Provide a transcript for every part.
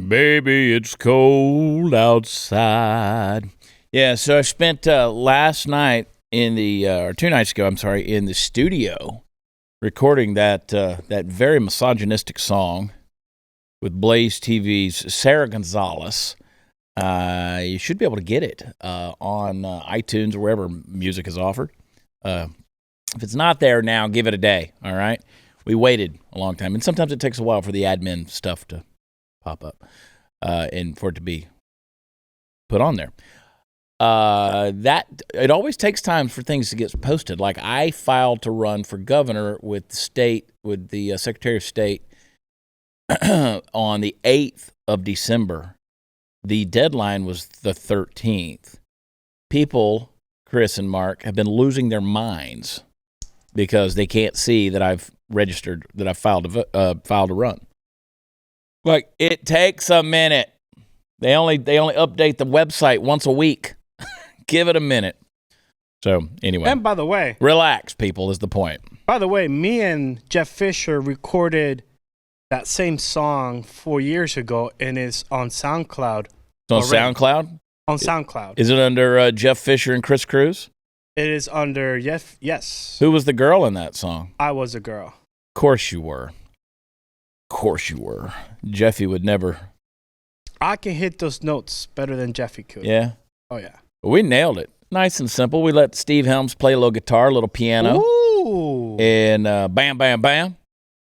Baby, it's cold outside. Yeah, so I spent last night or 2 nights ago, in the studio recording that very misogynistic song with Blaze TV's Sarah Gonzalez. You should be able to get it on iTunes or wherever music is offered. If it's not there now, give it a day, all right? We waited a long time, and sometimes it takes a while for the admin stuff to pop up and for it to be put on there. That it always takes time for things to get posted. Like I filed to run for governor with the Secretary of State on the 8th of December. The deadline was the 13th. People, Chris and Mark, have been losing their minds because they can't see that I've registered, that I filed to run. Like, it takes a minute. They only update the website once a week. Give it a minute. So, anyway. And by the way, relax, people, is the point. By the way, me and Jeff Fisher recorded that same song 4 years ago, and it's on SoundCloud. It's on SoundCloud? On SoundCloud. Is it under Jeff Fisher and Chris Cruz? It is under, yes. Who was the girl in that song? I was a girl. Of course you were. Jeffy would never. I can hit those notes better than Jeffy could. Yeah? Oh, yeah. We nailed it. Nice and simple. We let Steve Helms play a little guitar, a little piano. Ooh. And bam, bam, bam.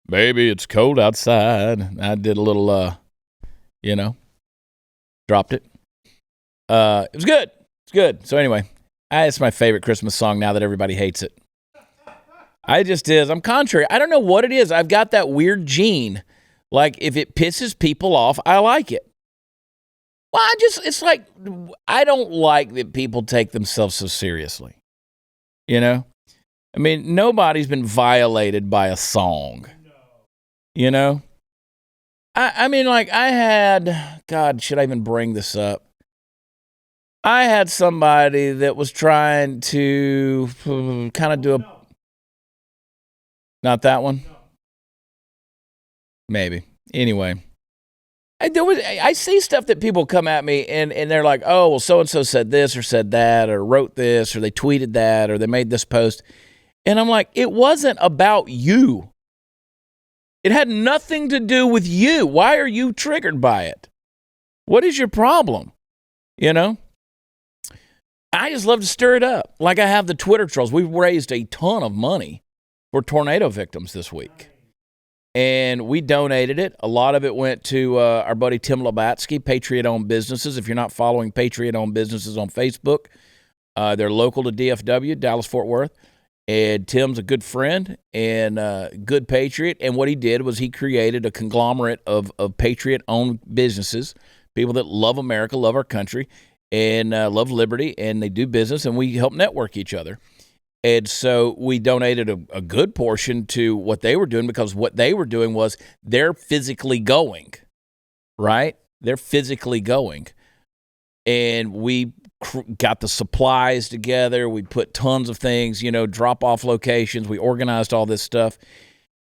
Baby, it's cold outside. I did a little, dropped it. It was good. It's good. So anyway, it's my favorite Christmas song now that everybody hates it. I just is. I'm contrary. I don't know what it is. I've got that weird gene. Like, if it pisses people off, I like it. Well, it's like, I don't like that people take themselves so seriously. You know? I mean, nobody's been violated by a song. You know? I mean, like, I had, God, should I even bring this up? I had somebody that was trying to kind of do a... Not that one? Maybe. Anyway. I see stuff that people come at me and they're like, oh, well, so-and-so said this or said that or wrote this or they tweeted that or they made this post. And I'm like, it wasn't about you. It had nothing to do with you. Why are you triggered by it? What is your problem? You know? I just love to stir it up. Like I have the Twitter trolls. We've raised a ton of money for tornado victims this week. And we donated it. A lot of it went to our buddy Tim Labatsky, Patriot-Owned Businesses. If you're not following Patriot-Owned Businesses on Facebook, they're local to DFW, Dallas-Fort Worth. And Tim's a good friend and good patriot. And what he did was he created a conglomerate of Patriot-owned businesses, people that love America, love our country, and love liberty, and they do business, and we help network each other. And so we donated a good portion to what they were doing because what they were doing was they're physically going, right? They're physically going. And we got the supplies together. We put tons of things, drop-off locations. We organized all this stuff.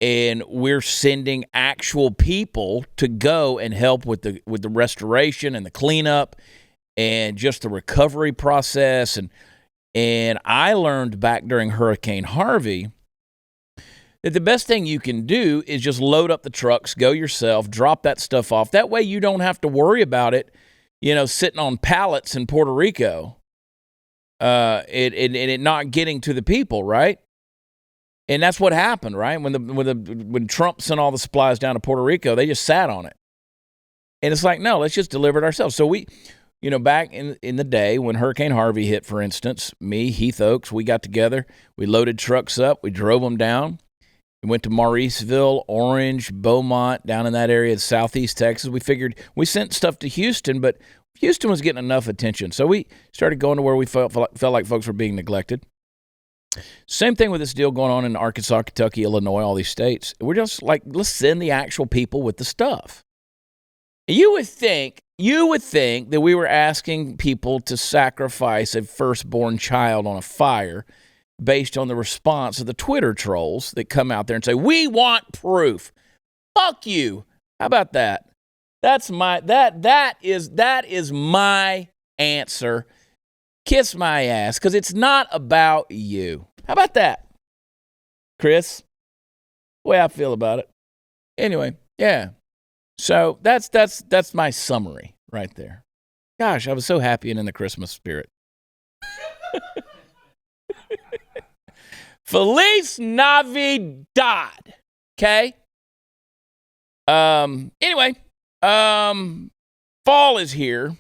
And we're sending actual people to go and help with the restoration and the cleanup and just the recovery process. And I learned back during Hurricane Harvey that the best thing you can do is just load up the trucks, go yourself, drop that stuff off. That way you don't have to worry about it, sitting on pallets in Puerto Rico, it not getting to the people, right? And that's what happened, right? When Trump sent all the supplies down to Puerto Rico, they just sat on it. And it's like, no, let's just deliver it ourselves. So we, back in the day when Hurricane Harvey hit, for instance, me, Heath Oaks, we got together, we loaded trucks up, we drove them down. We went to Mauriceville, Orange, Beaumont, down in that area of southeast Texas. We figured we sent stuff to Houston, but Houston was getting enough attention. So we started going to where we felt like folks were being neglected. Same thing with this deal going on in Arkansas, Kentucky, Illinois, all these states. We're just like, let's send the actual people with the stuff. You would think that we were asking people to sacrifice a firstborn child on a fire based on the response of the Twitter trolls that come out there and say, we want proof. Fuck you. How about that? That's my that is my answer. Kiss my ass, because it's not about you. How about that, Chris? The way I feel about it. Anyway, yeah. So that's my summary right there. Gosh, I was so happy and in the Christmas spirit. Feliz Navidad. Okay? Anyway, fall is here.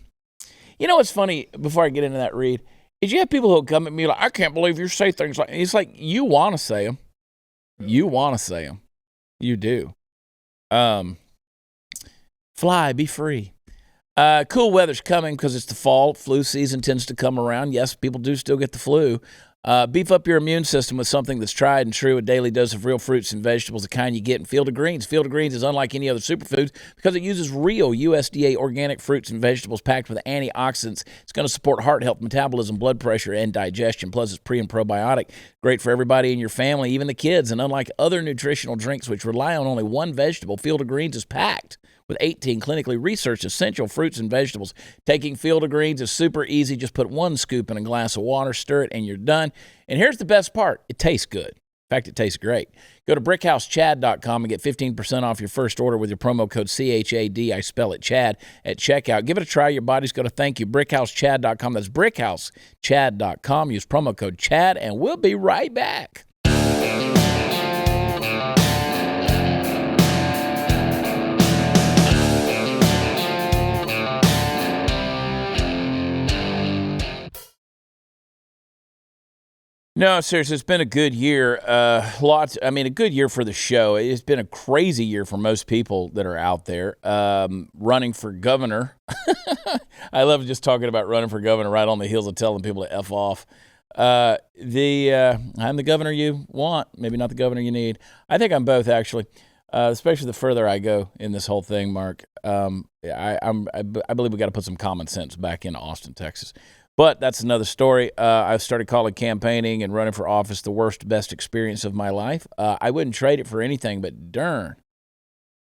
You know what's funny, before I get into that read, is you have people who come at me like, I can't believe you say things like, it's like, you want to say them. You want to say them. You do. Fly, be free. Cool weather's coming because it's the fall. Flu season tends to come around. Yes, people do still get the flu. Beef up your immune system with something that's tried and true, a daily dose of real fruits and vegetables, the kind you get in Field of Greens. Field of Greens is unlike any other superfoods because it uses real USDA organic fruits and vegetables packed with antioxidants. It's going to support heart health, metabolism, blood pressure, and digestion. Plus, it's pre- and probiotic. Great for everybody in your family, even the kids. And unlike other nutritional drinks which rely on only one vegetable, Field of Greens is packed with 18 clinically researched essential fruits and vegetables. Taking Field of Greens is super easy. Just put 1 scoop in a glass of water, stir it, and you're done. And here's the best part. It tastes good. In fact, it tastes great. Go to brickhousechad.com and get 15% off your first order with your promo code CHAD. I spell it Chad at checkout. Give it a try. Your body's going to thank you. Brickhousechad.com. That's brickhousechad.com. Use promo code Chad, and we'll be right back. No, seriously, it's been a good year. A good year for the show. It's been a crazy year for most people that are out there. Running for governor. I love just talking about running for governor right on the heels of telling people to F off. I'm the governor you want, maybe not the governor you need. I think I'm both, actually, especially the further I go in this whole thing, Mark. I believe we got to put some common sense back into Austin, Texas. But that's another story. I started calling campaigning and running for office the worst, best experience of my life. I wouldn't trade it for anything, but darn,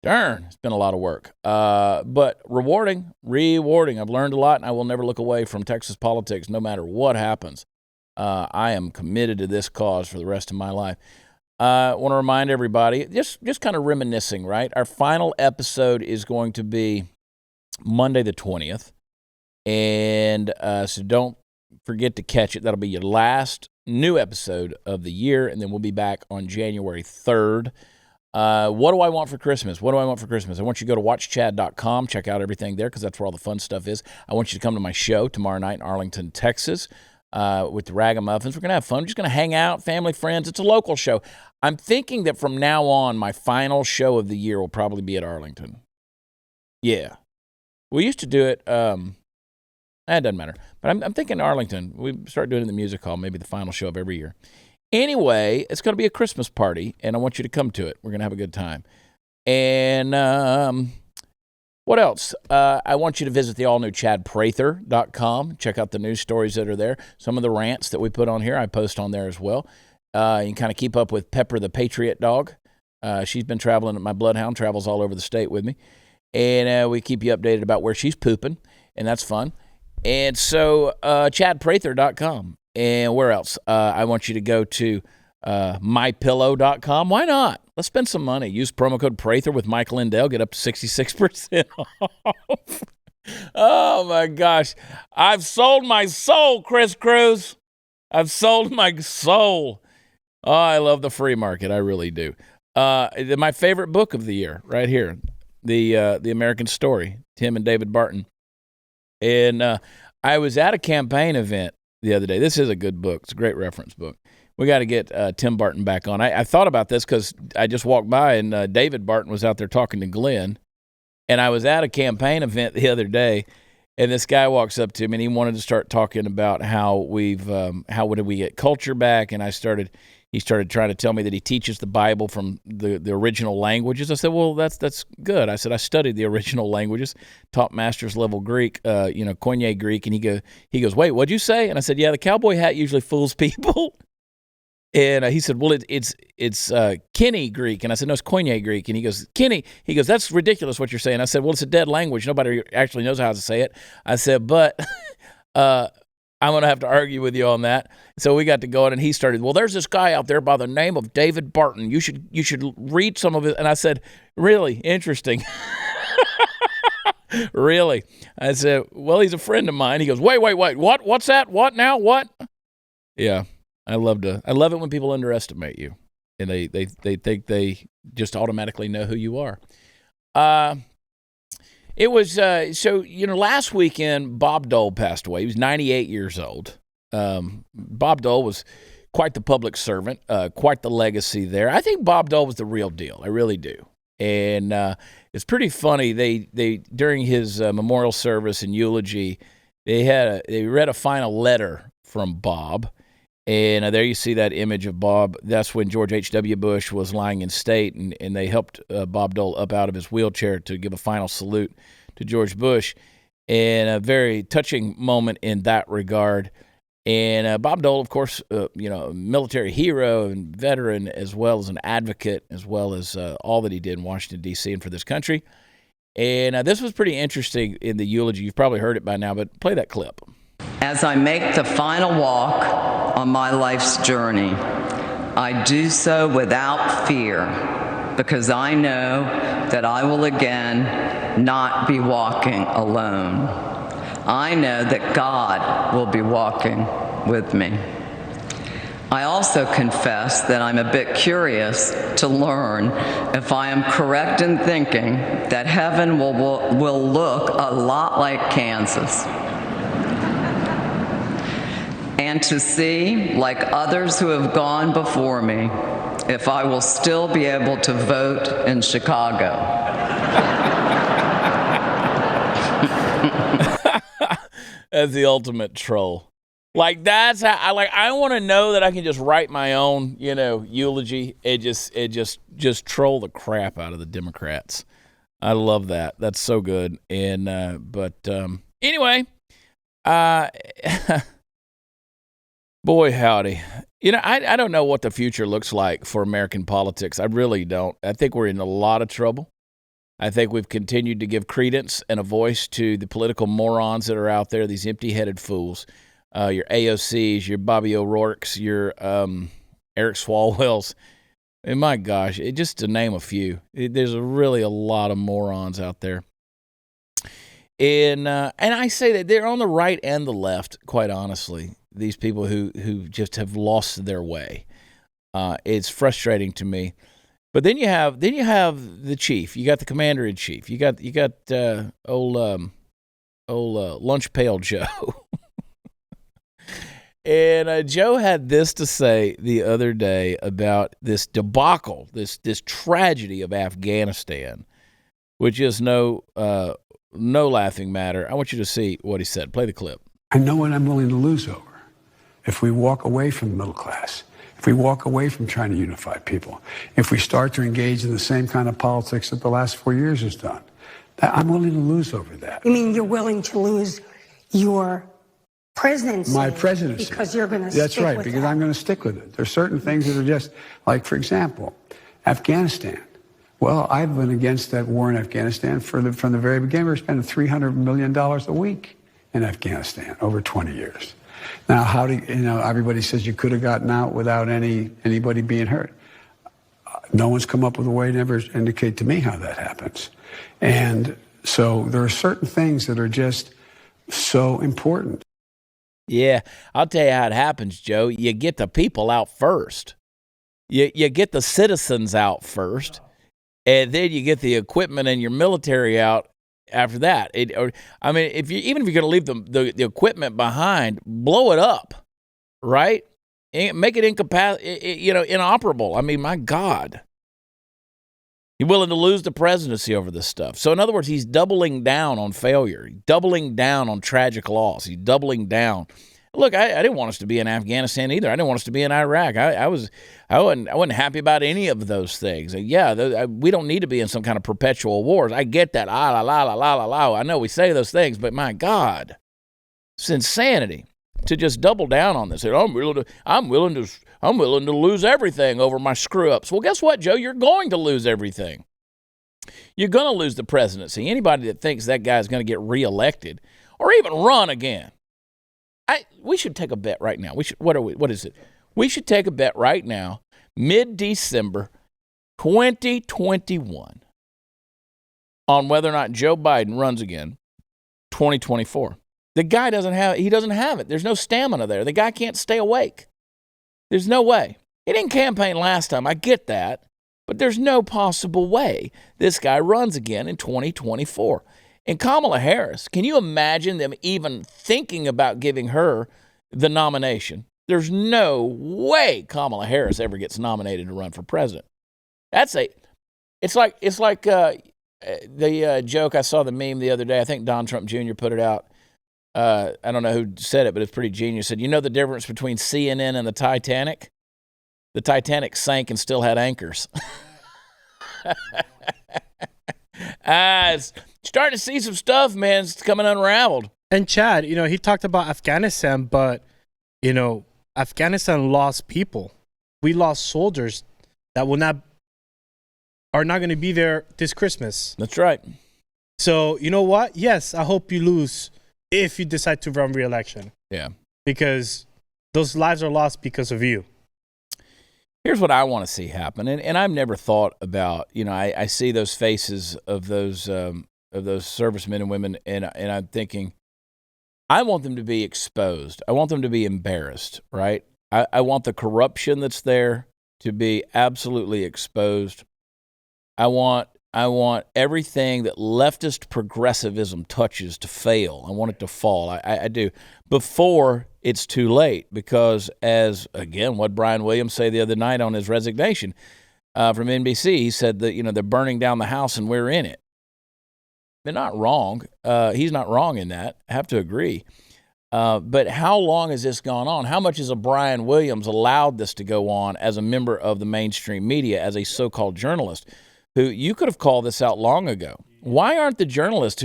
it's been a lot of work. But rewarding. I've learned a lot, and I will never look away from Texas politics no matter what happens. I am committed to this cause for the rest of my life. I want to remind everybody, just kind of reminiscing, right? Our final episode is going to be Monday the 20th. And so don't forget to catch it. That'll be your last new episode of the year, and then we'll be back on January 3rd. What do I want for Christmas? I want you to go to watchchad.com, check out everything there, because that's where all the fun stuff is. I want you to come to my show tomorrow night in Arlington, Texas, with the Ragamuffins. We're going to have fun. We're just going to hang out, family, friends. It's a local show. I'm thinking that from now on, my final show of the year will probably be at Arlington. Yeah. We used to do it... It doesn't matter. But I'm thinking Arlington. We start doing it in the music hall, maybe the final show of every year. Anyway, it's going to be a Christmas party, and I want you to come to it. We're going to have a good time. And what else? I want you to visit the all-new ChadPrather.com. Check out the news stories that are there. Some of the rants that we put on here, I post on there as well. You can kind of keep up with Pepper the Patriot Dog. She's been traveling. My bloodhound travels all over the state with me. And we keep you updated about where she's pooping, and that's fun. And so, ChadPrather.com. And where else? I want you to go to MyPillow.com. Why not? Let's spend some money. Use promo code Prather with Mike Lindell. Get up to 66% off. Oh, my gosh. I've sold my soul, Chris Cruz. I've sold my soul. Oh, I love the free market. I really do. My favorite book of the year, right here, the American Story, Tim and David Barton. And I was at a campaign event the other day. This is a good book. It's a great reference book. We got to get Tim Barton back on. I thought about this because I just walked by, and David Barton was out there talking to Glenn. And I was at a campaign event the other day, and this guy walks up to me, and he wanted to start talking about how how did we get culture back. And he started trying to tell me that he teaches the Bible from the original languages. I said, well, that's good. I said, I studied the original languages, taught master's level Greek, Koine Greek. And he goes, wait, what'd you say? And I said, yeah, the cowboy hat usually fools people. And he said, well, it's Kenny Greek. And I said, no, it's Koine Greek. And he goes, Kenny. He goes, that's ridiculous what you're saying. I said, well, it's a dead language. Nobody actually knows how to say it. I said, but I'm going to have to argue with you on that. So we got to going, and he started, well, there's this guy out there by the name of David Barton. You should read some of it. And I said, really? Interesting. Really? I said, well, he's a friend of mine. He goes, wait, what? What's that? What now? What? Yeah. I love it when people underestimate you, and they think they just automatically know who you are. It was so last weekend Bob Dole passed away. He was 98 years old. Bob Dole was quite the public servant, quite the legacy there. I think Bob Dole was the real deal. I really do. And it's pretty funny. They during his memorial service and eulogy, they read a final letter from Bob. And there you see that image of Bob. That's when George H.W. Bush was lying in state, and they helped Bob Dole up out of his wheelchair to give a final salute to George Bush. And a very touching moment in that regard. And Bob Dole, of course, a military hero and veteran, as well as an advocate, as well as all that he did in Washington, D.C. and for this country. And this was pretty interesting in the eulogy. You've probably heard it by now, but play that clip. As I make the final walk on my life's journey, I do so without fear, because I know that I will again not be walking alone. I know that God will be walking with me. I also confess that I'm a bit curious to learn if I am correct in thinking that heaven will look a lot like Kansas. And to see, like others who have gone before me, if I will still be able to vote in Chicago. That's the ultimate troll. Like, that's how I want to know that I can just write my own, eulogy and just troll the crap out of the Democrats. I love that. That's so good. And anyway, boy, howdy. I don't know what the future looks like for American politics. I really don't. I think we're in a lot of trouble. I think we've continued to give credence and a voice to the political morons that are out there, these empty-headed fools, your AOCs, your Bobby O'Rourke's, your Eric Swalwell's. And my gosh, just to name a few, there's really a lot of morons out there. And I say that they're on the right and the left, quite honestly. These people who just have lost their way. It's frustrating to me. But then you have the chief. You got the commander in chief. You got old lunch pail Joe. And Joe had this to say the other day about this debacle, this tragedy of Afghanistan, which is no laughing matter. I want you to see what he said. Play the clip. I know what I'm willing to lose over. If we walk away from the middle class, if we walk away from trying to unify people, if we start to engage in the same kind of politics that the last 4 years has done, I'm willing to lose over that. You mean you're willing to lose your presidency? My presidency. Because you're going to That's right, because I'm going to stick with it. There's certain things that are just, like, for example, Afghanistan. Well, I've been against that war in Afghanistan from the very beginning. We're spending $300 million a week in Afghanistan over 20 years. Now, how do everybody says you could have gotten out without anybody being hurt. No one's come up with a way to ever indicate to me how that happens. And so there are certain things that are just so important. Yeah, I'll tell you how it happens, Joe. You get the people out first. You get the citizens out first, and then you get the equipment and your military out after that. Even if you're going to leave the equipment behind, blow it up, right? Make it inoperable. I mean, my God. You're willing to lose the presidency over this stuff. So in other words, he's doubling down on failure, doubling down on tragic loss. He's doubling down. Look, I didn't want us to be in Afghanistan either. I didn't want us to be in Iraq. I wasn't happy about any of those things. Yeah, we don't need to be in some kind of perpetual wars. I get that. I know we say those things, but my God, it's insanity to just double down on this. I'm willing I'm willing to lose everything over my screw-ups. Well, guess what, Joe? You're going to lose everything. You're going to lose the presidency. Anybody that thinks that guy's going to get reelected or even run again, we should take a bet right now. What is it? We should take a bet right now, mid-December 2021, on whether or not Joe Biden runs again 2024. The guy doesn't have it. There's no stamina there. The guy can't stay awake. There's no way. He didn't campaign last time. I get that. But there's no possible way this guy runs again in 2024. And Kamala Harris, can you imagine them even thinking about giving her the nomination? There's no way Kamala Harris ever gets nominated to run for president. It's like the joke. I saw the meme the other day. I think Don Trump Jr. put it out. I don't know who said it, but it's pretty genius. Said, you know the difference between CNN and the Titanic? The Titanic sank and still had anchors. It's starting to see some stuff, man. It's coming unraveled. And Chad, he talked about Afghanistan, but, Afghanistan lost people. We lost soldiers that are not going to be there this Christmas. That's right. So, you know what? Yes, I hope you lose if you decide to run re-election. Yeah. Because those lives are lost because of you. Here's what I want to see happen, and I've never thought about. I see those faces of those servicemen and women, and I'm thinking, I want them to be exposed. I want them to be embarrassed, right? I want the corruption that's there to be absolutely exposed. I want everything that leftist progressivism touches to fail. I want it to fall. I do. Before it's too late, because as, again, what Brian Williams said the other night on his resignation from NBC, he said that, they're burning down the house and we're in it. They're not wrong. He's not wrong in that. I have to agree. But how long has this gone on? How much has a Brian Williams allowed this to go on as a member of the mainstream media, as a so-called journalist, who you could have called this out long ago? Why aren't the journalists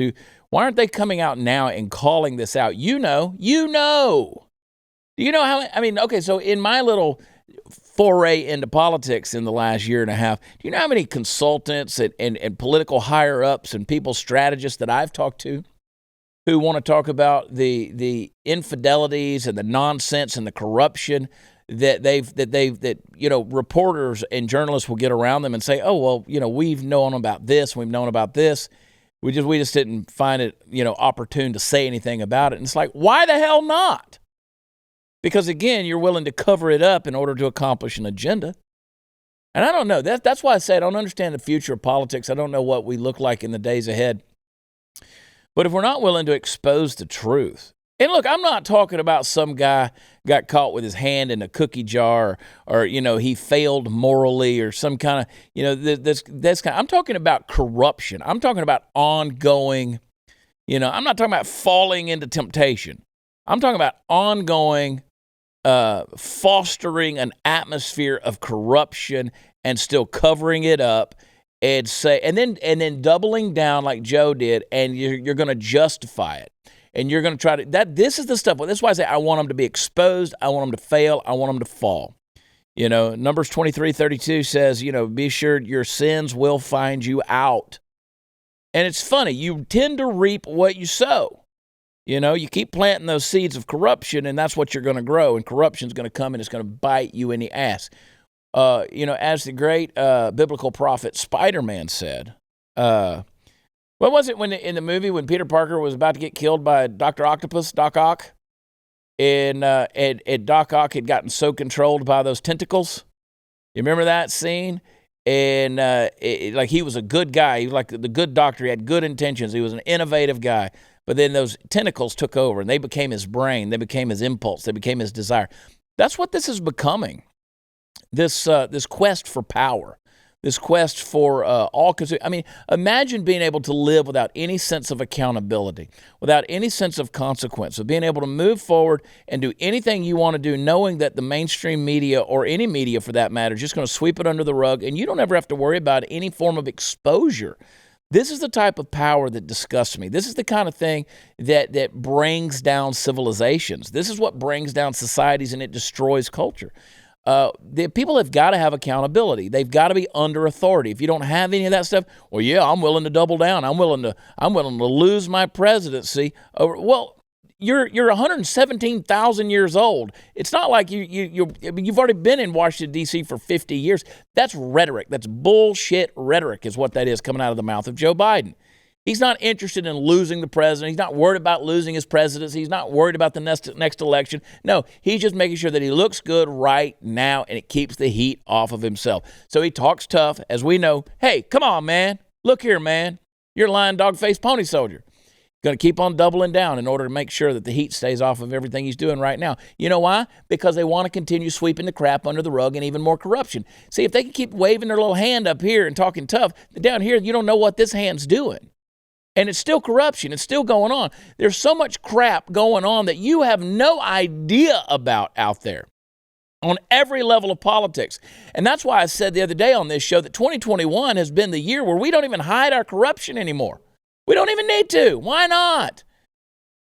why aren't they coming out now and calling this out? You know. Do you know how, okay, so in my little foray into politics in the last year and a half, do you know how many consultants and political higher-ups and people strategists that I've talked to who want to talk about the infidelities and the nonsense and the corruption that reporters and journalists will get around them and say, oh, well, we've known about this, we've known about this. We just didn't find it, opportune to say anything about it. And it's like, why the hell not? Because, again, you're willing to cover it up in order to accomplish an agenda. And I don't know. That's why I say I don't understand the future of politics. I don't know what we look like in the days ahead. But if we're not willing to expose the truth, and look, I'm not talking about some guy got caught with his hand in a cookie jar or he failed morally or some kind of, this kind. I'm talking about corruption. I'm talking about ongoing, I'm not talking about falling into temptation. I'm talking about ongoing fostering an atmosphere of corruption and still covering it up and then doubling down like Joe did, and you're going to justify it. And you're going to try to, this is the stuff. Well, that's why I say I want them to be exposed. I want them to fail. I want them to fall. Numbers 23:32 says, be sure your sins will find you out. And it's funny. You tend to reap what you sow. You keep planting those seeds of corruption, and that's what you're going to grow. And corruption's going to come, and it's going to bite you in the ass. As the great biblical prophet Spider-Man said, what was it in the movie when Peter Parker was about to get killed by Dr. Octopus, Doc Ock? And Doc Ock had gotten so controlled by those tentacles. You remember that scene? And like he was a good guy. He was like the good doctor. He had good intentions. He was an innovative guy. But then those tentacles took over, and they became his brain. They became his impulse. They became his desire. That's what this is becoming. This quest for power. This quest for imagine being able to live without any sense of accountability, without any sense of consequence, of being able to move forward and do anything you want to do, knowing that the mainstream media, or any media for that matter, is just going to sweep it under the rug, and you don't ever have to worry about any form of exposure. This is the type of power that disgusts me. This is the kind of thing that brings down civilizations. This is what brings down societies, and it destroys culture. The people have got to have accountability. They've got to be under authority. If you don't have any of that stuff, well, yeah, I'm willing to double down. I'm willing to lose my presidency over. Well, you're 117,000 years old. It's not like you've already been in Washington D.C. for 50 years. That's rhetoric. That's bullshit rhetoric, is what that is coming out of the mouth of Joe Biden. He's not interested in losing the president. He's not worried about losing his presidency. He's not worried about the next election. No, he's just making sure that he looks good right now, and it keeps the heat off of himself. So he talks tough, as we know. Hey, come on, man. Look here, man. You're a lying dog-faced pony soldier. Going to keep on doubling down in order to make sure that the heat stays off of everything he's doing right now. You know why? Because they want to continue sweeping the crap under the rug and even more corruption. See, if they can keep waving their little hand up here and talking tough, down here you don't know what this hand's doing. And it's still corruption. It's still going on. There's so much crap going on that you have no idea about out there on every level of politics. And that's why I said the other day on this show that 2021 has been the year where we don't even hide our corruption anymore. We don't even need to. Why not?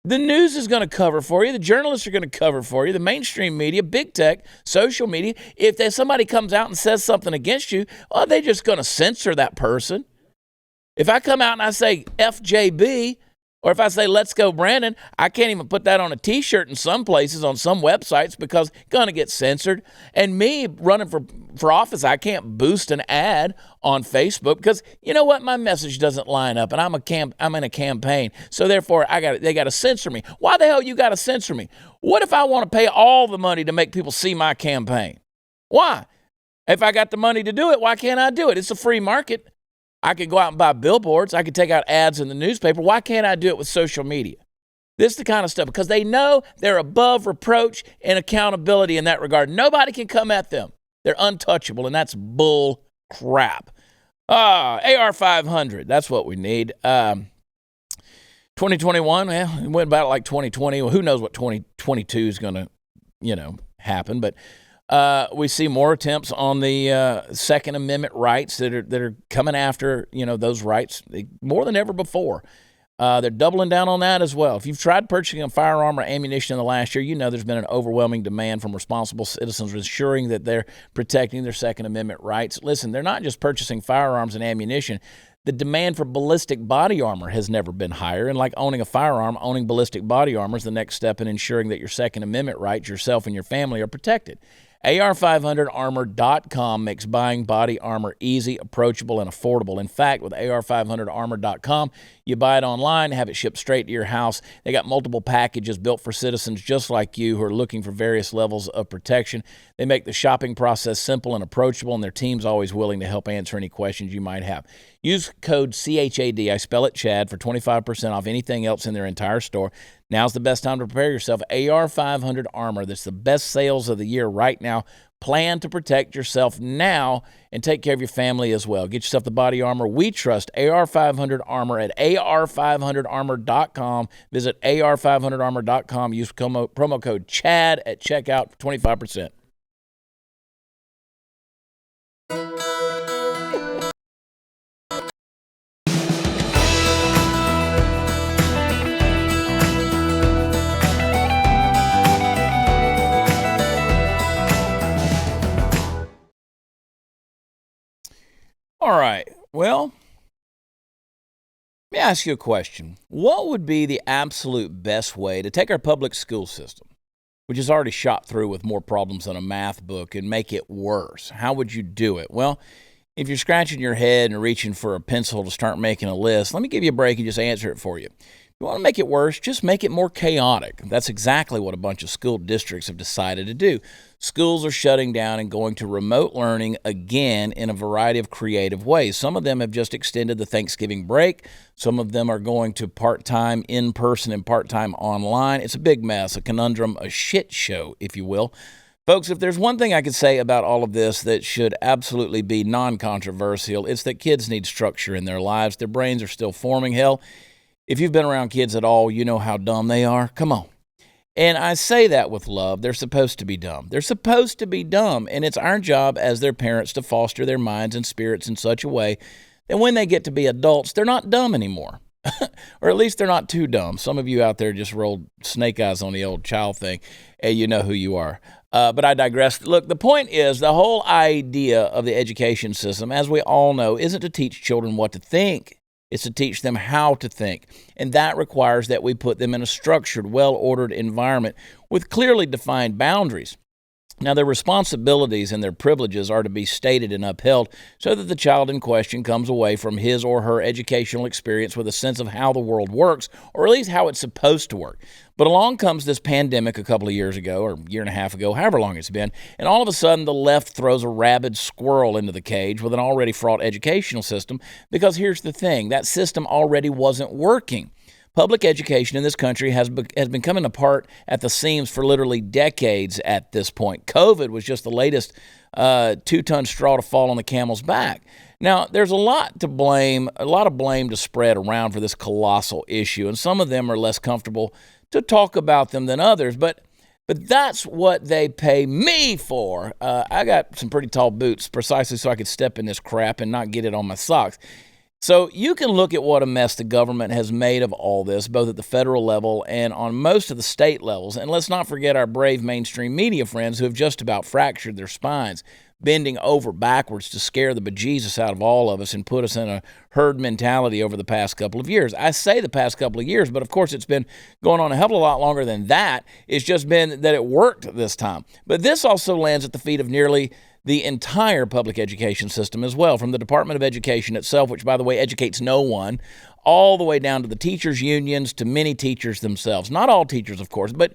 The news is going to cover for you. The journalists are going to cover for you. The mainstream media, big tech, social media. If somebody comes out and says something against you, well, they're just going to censor that person. If I come out and I say FJB, or if I say let's go Brandon, I can't even put that on a T-shirt in some places, on some websites, because it's going to get censored. And me running for office, I can't boost an ad on Facebook because, you know what, my message doesn't line up, and I'm in a campaign. So therefore, they got to censor me. Why the hell you got to censor me? What if I want to pay all the money to make people see my campaign? Why? If I got the money to do it, why can't I do it? It's a free market. I could go out and buy billboards. I could take out ads in the newspaper. Why can't I do it with social media? This is the kind of stuff, because they know they're above reproach and accountability in that regard. Nobody can come at them. They're untouchable, and that's bull crap. AR-500, that's what we need. 2021, well, it went about like 2020. Well, who knows what 2022 is going to, happen, but we see more attempts on the Second Amendment rights that are coming after, those rights more than ever before. They're doubling down on that as well. If you've tried purchasing a firearm or ammunition in the last year, there's been an overwhelming demand from responsible citizens ensuring that they're protecting their Second Amendment rights. Listen, they're not just purchasing firearms and ammunition. The demand for ballistic body armor has never been higher. And like owning a firearm, owning ballistic body armor is the next step in ensuring that your Second Amendment rights, yourself and your family, are protected. AR500armor.com makes buying body armor easy, approachable, and affordable. In fact, with AR500armor.com, you buy it online, have it shipped straight to your house. They got multiple packages built for citizens just like you who are looking for various levels of protection. They make the shopping process simple and approachable, and their team's always willing to help answer any questions you might have. Use code CHAD, I spell it Chad, for 25% off anything else in their entire store. Now's the best time to prepare yourself. AR500 Armor, that's the best sales of the year right now. Plan to protect yourself now and take care of your family as well. Get yourself the body armor we trust. AR500 Armor at AR500armor.com. Visit AR500armor.com. Use promo code CHAD at checkout for 25%. All right, well, let me ask you a question. What would be the absolute best way to take our public school system, which is already shot through with more problems than a math book, and make it worse? How would you do it? Well, if you're scratching your head and reaching for a pencil to start making a list, let me give you a break and just answer it for you. If you want to make it worse, just make it more chaotic. That's exactly what a bunch of school districts have decided to do. Schools are shutting down and going to remote learning again in a variety of creative ways. Some of them have just extended the Thanksgiving break. Some of them are going to part-time in-person and part-time online. It's a big mess, a conundrum, a shit show, if you will. Folks, if there's one thing I could say about all of this that should absolutely be non-controversial, it's that kids need structure in their lives. Their brains are still forming. Hell, if you've been around kids at all, you know how dumb they are. Come on. And I say that with love. They're supposed to be dumb. They're supposed to be dumb, and it's our job as their parents to foster their minds and spirits in such a way that when they get to be adults, they're not dumb anymore. Or at least they're not too dumb. Some of you out there just rolled snake eyes on the old child thing, and you know who you are. But I digress. Look, the point is the whole idea of the education system, as we all know, isn't to teach children what to think. It's to teach them how to think. And that requires that we put them in a structured, well-ordered environment with clearly defined boundaries. Now, their responsibilities and their privileges are to be stated and upheld so that the child in question comes away from his or her educational experience with a sense of how the world works, or at least how it's supposed to work. But along comes this pandemic a couple of years ago, or a year and a half ago, however long it's been, and all of a sudden the left throws a rabid squirrel into the cage with an already fraught educational system, because here's the thing, that system already wasn't working. Public education in this country has been coming apart at the seams for literally decades at this point. COVID was just the latest 2-ton straw to fall on the camel's back. Now, there's a lot of blame to spread around for this colossal issue, and some of them are less comfortable to talk about them than others, but that's what they pay me for. I got some pretty tall boots precisely so I could step in this crap and not get it on my socks. So you can look at what a mess the government has made of all this, both at the federal level and on most of the state levels. And let's not forget our brave mainstream media friends who have just about fractured their spines, bending over backwards to scare the bejesus out of all of us and put us in a herd mentality over the past couple of years. I say the past couple of years, but of course it's been going on a hell of a lot longer than that. It's just been that it worked this time. But this also lands at the feet of nearly the entire public education system as well, from the Department of Education itself, which, by the way, educates no one, all the way down to the teachers' unions, to many teachers themselves. Not all teachers, of course, but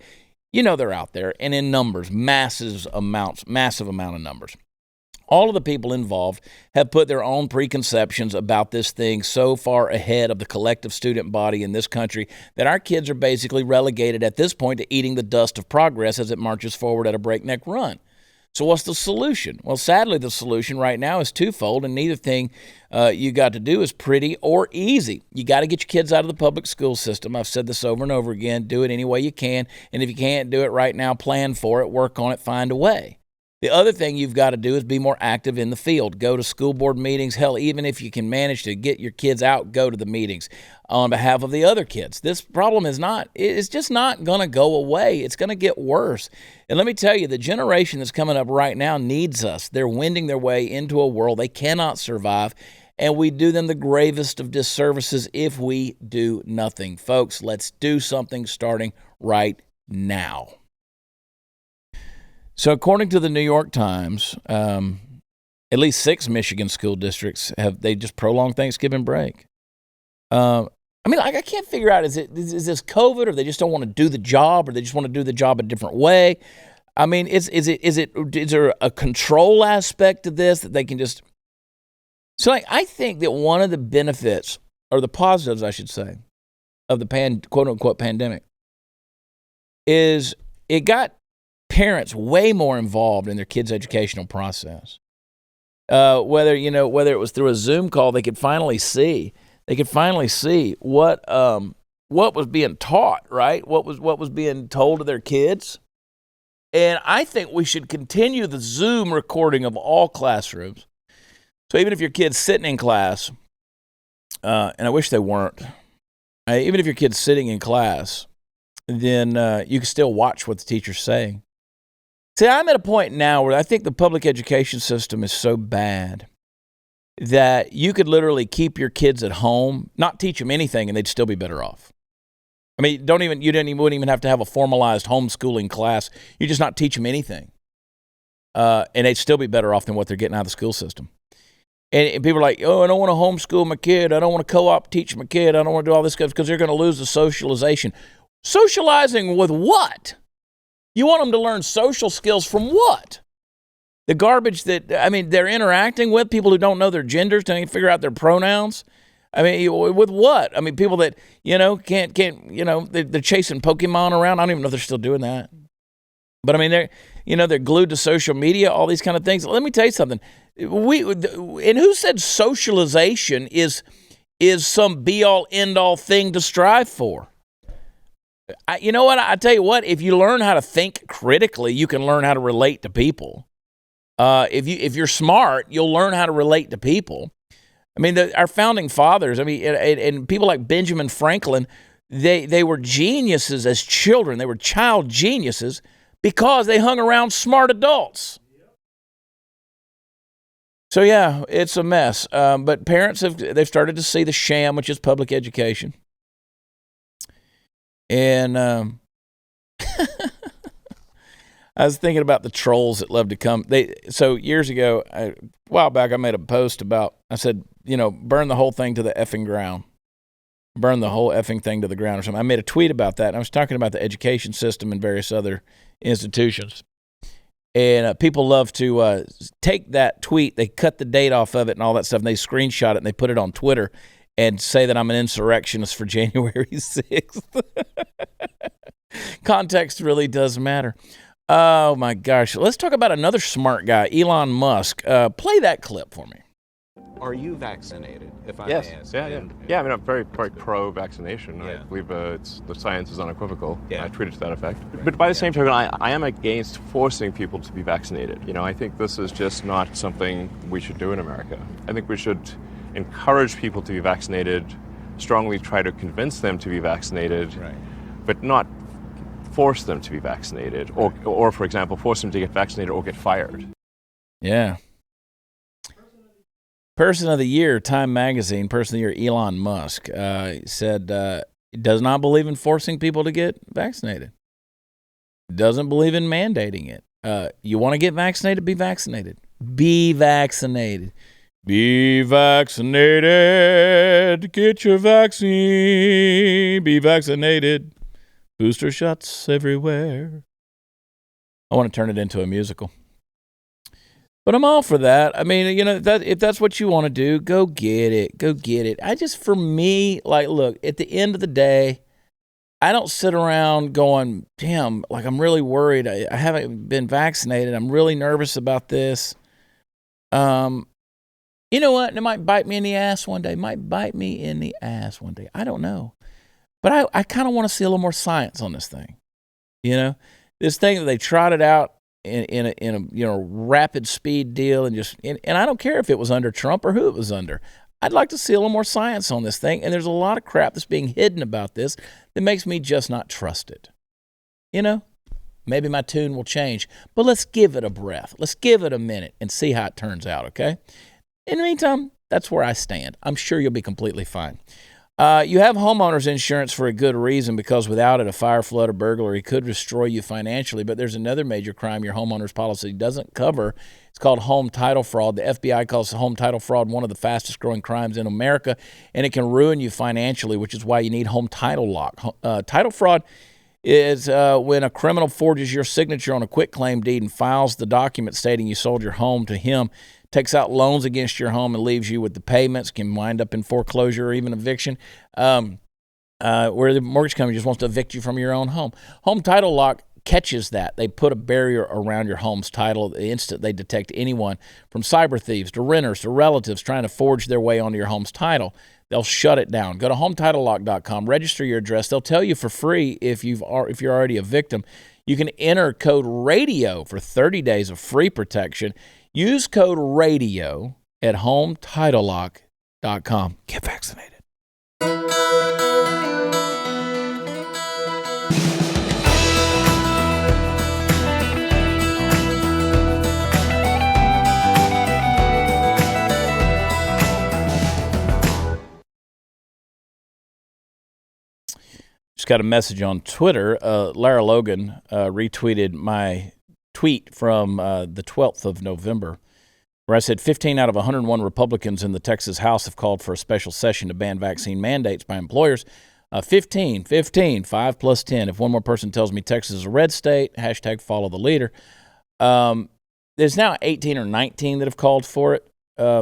you know they're out there, and in numbers, massive amount of numbers. All of the people involved have put their own preconceptions about this thing so far ahead of the collective student body in this country that our kids are basically relegated at this point to eating the dust of progress as it marches forward at a breakneck run. So what's the solution? Well, sadly, the solution right now is twofold, and neither thing you got to do is pretty or easy. You got to get your kids out of the public school system. I've said this over and over again. Do it any way you can, and if you can't do it right now, plan for it, work on it, find a way. The other thing you've got to do is be more active in the field. Go to school board meetings. Hell, even if you can manage to get your kids out, go to the meetings on behalf of the other kids. This problem it's just not going to go away. It's going to get worse. And let me tell you, the generation that's coming up right now needs us. They're wending their way into a world they cannot survive, and we do them the gravest of disservices if we do nothing. Folks, let's do something starting right now. So according to the New York Times, at least 6 Michigan school districts they just prolonged Thanksgiving break. I can't figure out, is this COVID, or they just don't want to do the job, or they just want to do the job a different way? I mean, is there a control aspect to this that they can just? So I think that one of the benefits, or the positives, I should say, of the quote unquote pandemic is it got parents way more involved in their kids' educational process. Whether it was through a Zoom call, they could finally see what was being taught, right? What was being told to their kids. And I think we should continue the Zoom recording of all classrooms. So even if your kid's sitting in class, and I wish they weren't, even if your kid's sitting in class, then you can still watch what the teacher's saying. See, I'm at a point now where I think the public education system is so bad that you could literally keep your kids at home, not teach them anything, and they'd still be better off. I mean, you wouldn't even have to have a formalized homeschooling class. You just not teach them anything, and they'd still be better off than what they're getting out of the school system. And people are like, oh, I don't want to homeschool my kid. I don't want to co-op teach my kid. I don't want to do all this stuff because they're going to lose the socialization. Socializing with what? You want them to learn social skills from what? The garbage they're interacting with, people who don't know their genders, can't figure out their pronouns. I mean, with what? I mean, people that, can't, they're chasing Pokemon around. I don't even know if they're still doing that. But I mean, they're glued to social media, all these kind of things. Let me tell you something. And who said socialization is some be-all, end-all thing to strive for? You know what? I tell you what, if you learn how to think critically, you can learn how to relate to people. If you're smart, you'll learn how to relate to people. I mean, our founding fathers, and people like Benjamin Franklin, they were geniuses as children. They were child geniuses, because they hung around smart adults. So, yeah, it's a mess. But parents, they've started to see the sham, which is public education. And I was thinking about the trolls that love to come. So years ago, a while back, I made a post about, I said, burn the whole thing to the effing ground. Burn the whole effing thing to the ground or something. I made a tweet about that. And I was talking about the education system and various other institutions. And people love to take that tweet, they cut the date off of it and all that stuff, and they screenshot it and they put it on Twitter and say that I'm an insurrectionist for January 6th. Context really does matter. Oh, my gosh. Let's talk about another smart guy, Elon Musk. Play that clip for me. Are you vaccinated, if I Yes. may ask? Yeah, I mean, I'm very pro-vaccination. Yeah. I believe the science is unequivocal. Yeah. I tweeted to that effect. But by the same token, I am against forcing people to be vaccinated. I think this is just not something we should do in America. I think we should encourage people to be vaccinated, strongly try to convince them to be vaccinated, Right. but not force them to be vaccinated, or for example, force them to get vaccinated or get fired. Yeah. Person of the Year, Time Magazine, Person of the Year, Elon Musk, said he does not believe in forcing people to get vaccinated. Doesn't believe in mandating it. You want to get vaccinated? Be vaccinated. Be vaccinated. Be vaccinated. Get your vaccine. Be vaccinated. Booster shots everywhere. I want to turn it into a musical. But I'm all for that. I mean, if that's what you want to do, go get it. Go get it. For me, look, at the end of the day, I don't sit around going, damn, I'm really worried. I haven't been vaccinated. I'm really nervous about this. You know what? It might bite me in the ass one day. I don't know. But I kind of want to see a little more science on this thing. This thing that they trotted out in a rapid speed deal and I don't care if it was under Trump or who it was under. I'd like to see a little more science on this thing. And there's a lot of crap that's being hidden about this that makes me just not trust it. Maybe my tune will change, but let's give it a breath. Let's give it a minute and see how it turns out. Okay. In the meantime, that's where I stand. I'm sure you'll be completely fine. You have homeowners insurance for a good reason, because without it, a fire, flood, or burglary could destroy you financially. But there's another major crime your homeowner's policy doesn't cover. It's called home title fraud. The FBI calls home title fraud one of the fastest growing crimes in America, and it can ruin you financially, which is why you need home title lock. Title fraud is when a criminal forges your signature on a quitclaim deed and files the document stating you sold your home to him, takes out loans against your home and leaves you with the payments, can wind up in foreclosure or even eviction, where the mortgage company just wants to evict you from your own home. Home title lock catches that. They put a barrier around your home's title the instant they detect anyone, from cyber thieves to renters to relatives trying to forge their way onto your home's title. They'll shut it down. Go to HometitleLock.com, register your address. They'll tell you for free if you're already a victim. You can enter code RADIO for 30 days of free protection. Use code RADIO at HometitleLock.com. Get vaccinated. Just got a message on Twitter. Lara Logan retweeted my tweet from the 12th of November, where I said 15 out of 101 Republicans in the Texas House have called for a special session to ban vaccine mandates by employers. 15, 5 plus 10. If one more person tells me Texas is a red state, hashtag follow the leader. There's now 18 or 19 that have called for it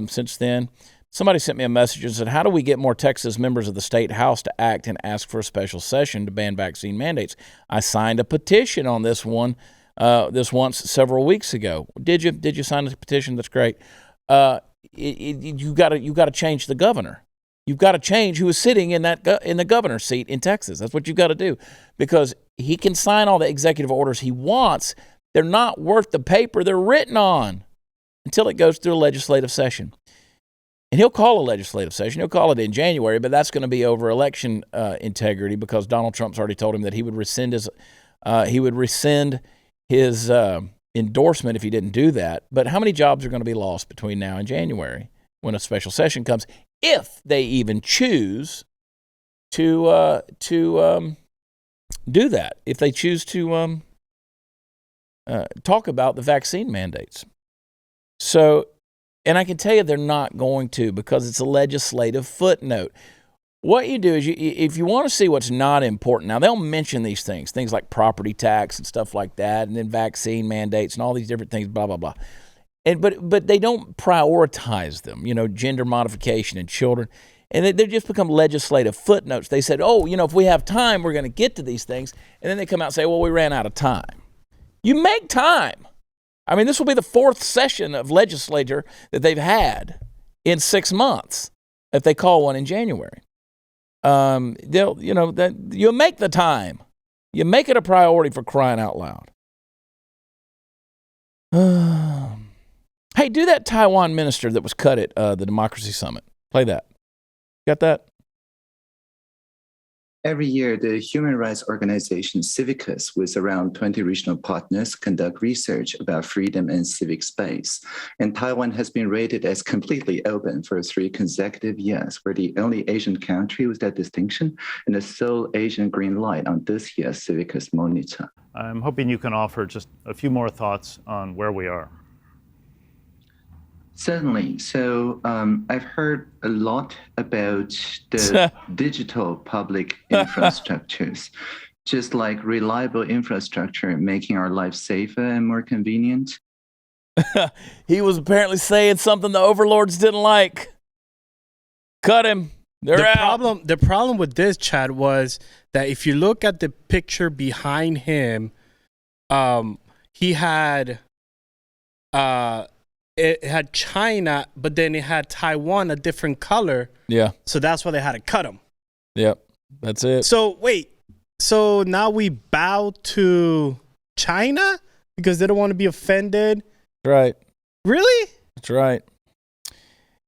since then. Somebody sent me a message and said, how do we get more Texas members of the state house to act and ask for a special session to ban vaccine mandates? I signed a petition on this one once several weeks ago. Did you sign a petition? That's great. You got to change the governor. You've got to change who is sitting in the governor's seat in Texas. That's what you've got to do, because he can sign all the executive orders he wants. They're not worth the paper they're written on until it goes through a legislative session. And he'll call a legislative session. He'll call it in January, but that's going to be over election integrity, because Donald Trump's already told him that he would rescind endorsement if he didn't do that. But how many jobs are going to be lost between now and January when a special session comes, if they even choose to do that, if they choose to talk about the vaccine mandates? So, and I can tell you they're not going to, because it's a legislative footnote. What you do is, if you want to see what's not important, now they'll mention these things like property tax and stuff like that, and then vaccine mandates and all these different things, blah, blah, blah. But they don't prioritize them, gender modification and children. And they just become legislative footnotes. They said, if we have time, we're going to get to these things. And then they come out and say, well, we ran out of time. You make time. I mean, this will be the fourth session of legislature that they've had in 6 months if they call one in January. You'll make the time. You make it a priority, for crying out loud. Hey, do that Taiwan minister that was cut at the Democracy Summit. Play that. Got that? Every year, the human rights organization Civicus, with around 20 regional partners, conduct research about freedom and civic space. And Taiwan has been rated as completely open for 3 consecutive years. We're the only Asian country with that distinction, and the sole Asian green light on this year's Civicus monitor. I'm hoping you can offer just a few more thoughts on where we are. Certainly. So I've heard a lot about the digital public infrastructures, just like reliable infrastructure making our lives safer and more convenient. He was apparently saying something the overlords didn't like. Cut him. They're out. The problem with this, Chad, was that if you look at the picture behind him, he had... it had China, but then it had Taiwan a different color. Yeah. So that's why they had to cut him. Yep. That's it. So wait. So now we bow to China because they don't want to be offended? That's right. Really? That's right.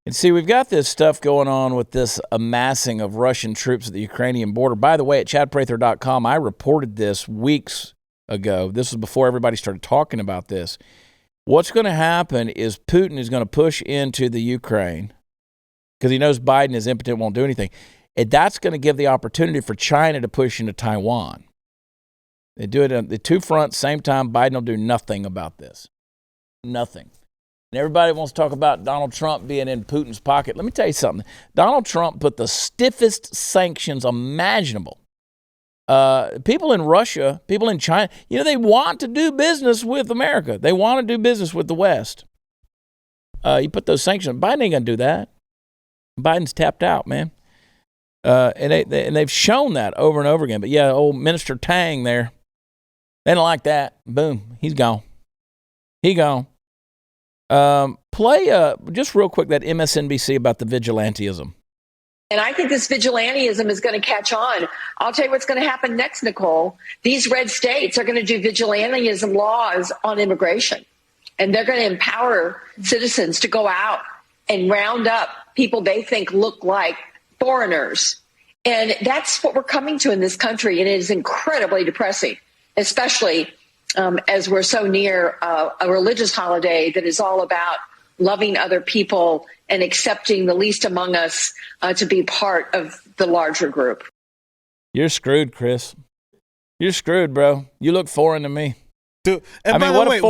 And see, we've got this stuff going on with this amassing of Russian troops at the Ukrainian border. By the way, at chadprather.com, I reported this weeks ago. This was before everybody started talking about this. What's going to happen is Putin is going to push into the Ukraine because he knows Biden is impotent, won't do anything. And that's going to give the opportunity for China to push into Taiwan. They do it on the 2 fronts, same time. Biden will do nothing about this. Nothing. And everybody wants to talk about Donald Trump being in Putin's pocket. Let me tell you something. Donald Trump put the stiffest sanctions imaginable. People in Russia, people in China, they want to do business with America. They want to do business with the West. You put those sanctions. Biden ain't going to do that. Biden's tapped out, man. And they've shown that over and over again. But yeah, old Minister Tang there, they don't like that. Boom, he's gone. He gone. Play just real quick that MSNBC about the vigilantism. And I think this vigilantism is going to catch on. I'll tell you what's going to happen next, Nicole. These red states are going to do vigilantism laws on immigration. And they're going to empower citizens to go out and round up people they think look like foreigners. And that's what we're coming to in this country. And it is incredibly depressing, especially as we're so near a religious holiday that is all about loving other people and accepting the least among us to be part of the larger group. You're screwed, Chris. You're screwed, bro. You look foreign to me. Dude, and by the way,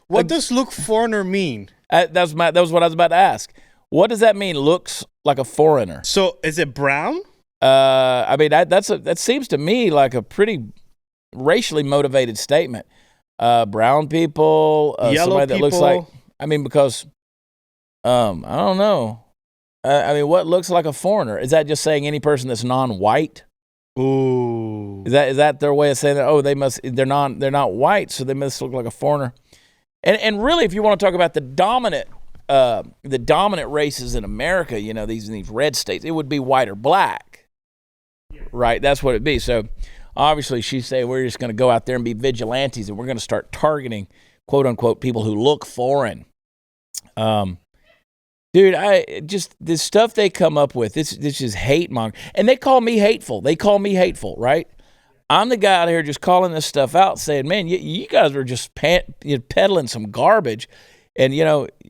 what does look foreigner mean? That was what I was about to ask. What does that mean, looks like a foreigner? So is it brown? That seems to me like a pretty racially motivated statement. Brown people, yellow somebody that people. Looks like... because, I don't know. What looks like a foreigner? Is that just saying any person that's non-white? Ooh. Is that their way of saying that? Oh, they're not white, so they must look like a foreigner. And really, if you want to talk about the dominant races in America, these red states, it would be white or black, right? That's what it'd be. So obviously, she said we're just going to go out there and be vigilantes, and we're going to start targeting, quote unquote, people who look foreign. This stuff they come up with, this is hate mongering. And they call me hateful. Right? I'm the guy out here just calling this stuff out, saying, man, you guys are just peddling some garbage. And,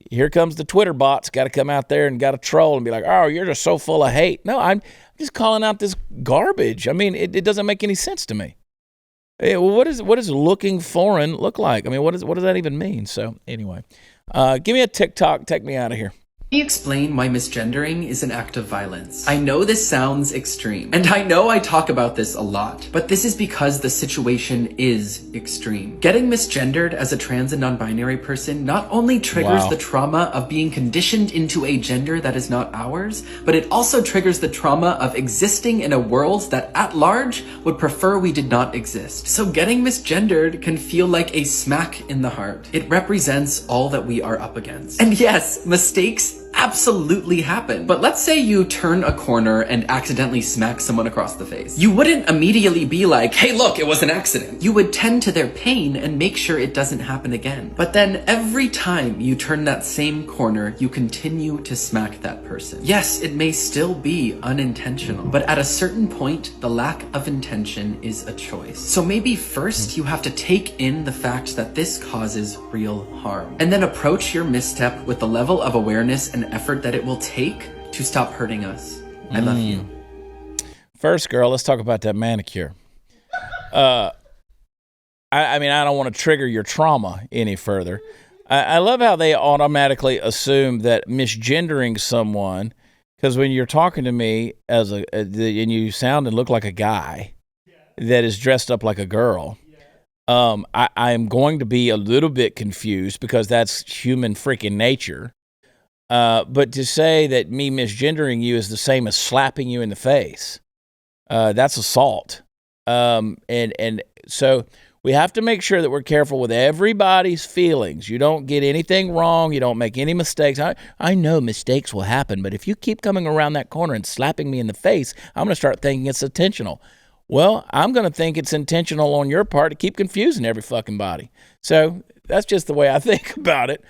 here comes the Twitter bots, got to come out there and got to troll and be like, oh, you're just so full of hate. No, I'm just calling out this garbage. I mean, it doesn't make any sense to me. Well, what does looking foreign look like? I mean, what does that even mean? So anyway, give me a TikTok. Take me out of here. Can you explain why misgendering is an act of violence? I know this sounds extreme, and I know I talk about this a lot, but this is because the situation is extreme. Getting misgendered as a trans and non-binary person not only triggers the trauma of being conditioned into a gender that is not ours, but it also triggers the trauma of existing in a world that at large would prefer we did not exist. So getting misgendered can feel like a smack in the heart. It represents all that we are up against. And yes, mistakes absolutely happen. But let's say you turn a corner and accidentally smack someone across the face. You wouldn't immediately be like, hey, look, it was an accident. You would tend to their pain and make sure it doesn't happen again. But then every time you turn that same corner, you continue to smack that person. Yes, it may still be unintentional, but at a certain point, the lack of intention is a choice. So maybe first you have to take in the fact that this causes real harm, and then approach your misstep with the level of awareness and effort that it will take to stop hurting us. I love you. First, girl, let's talk about that manicure. I mean, I don't want to trigger your trauma any further. I love how they automatically assume that misgendering someone, because when you're talking to me and you sound and look like a guy that is dressed up like a girl, I am going to be a little bit confused because that's human freaking nature. But to say that me misgendering you is the same as slapping you in the face, that's assault. And so we have to make sure that we're careful with everybody's feelings. You don't get anything wrong. You don't make any mistakes. I know mistakes will happen, but if you keep coming around that corner and slapping me in the face, I'm going to start thinking it's intentional. Well, I'm going to think it's intentional on your part to keep confusing every fucking body. So that's just the way I think about it.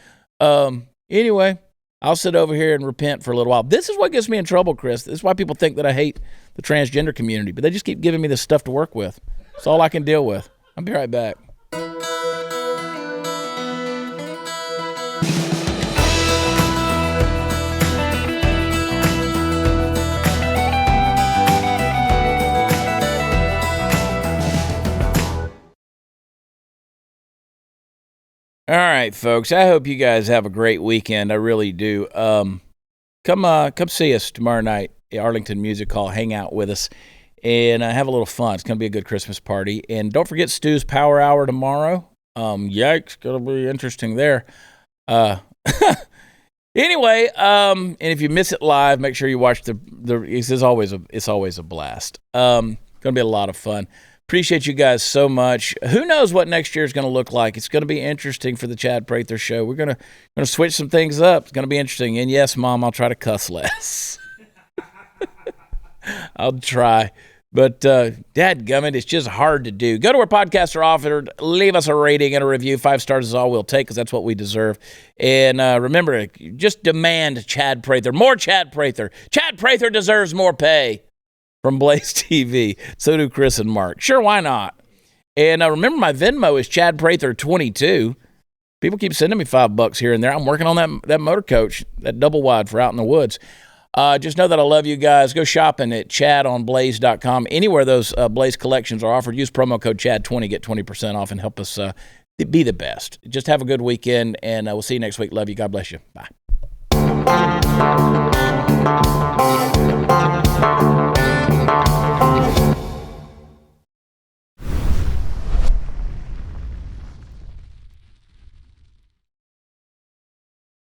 Anyway, I'll sit over here and repent for a little while. This is what gets me in trouble, Chris. This is why people think that I hate the transgender community, but they just keep giving me this stuff to work with. It's all I can deal with. I'll be right back. All right, folks. I hope you guys have a great weekend. I really do. Come see us tomorrow night at Arlington Music Hall. Hang out with us and have a little fun. It's going to be a good Christmas party. And don't forget Stu's Power Hour tomorrow. Yikes, going to be interesting there. Anyway, and if you miss it live, make sure you watch it's always a blast. Going to be a lot of fun. Appreciate you guys so much. Who knows what next year is going to look like? It's going to be interesting for the Chad Prather Show. We're going to switch some things up. It's going to be interesting. And yes, Mom, I'll try to cuss less. I'll try. But dadgummit, it's just hard to do. Go to where podcasts are offered. Leave us a rating and a review. 5 stars is all we'll take because that's what we deserve. And remember, just demand Chad Prather. More Chad Prather. Chad Prather deserves more pay. From Blaze TV. So do Chris and Mark. Sure, why not? And remember, my Venmo is Chad Prather 22. People keep sending me $5 here and there. I'm working on that motor coach, that double wide for out in the woods. Just know that I love you guys. Go shopping at chadonblaze.com. Anywhere those Blaze collections are offered, use promo code CHAD20, get 20% off, and help us be the best. Just have a good weekend, and we'll see you next week. Love you. God bless you. Bye.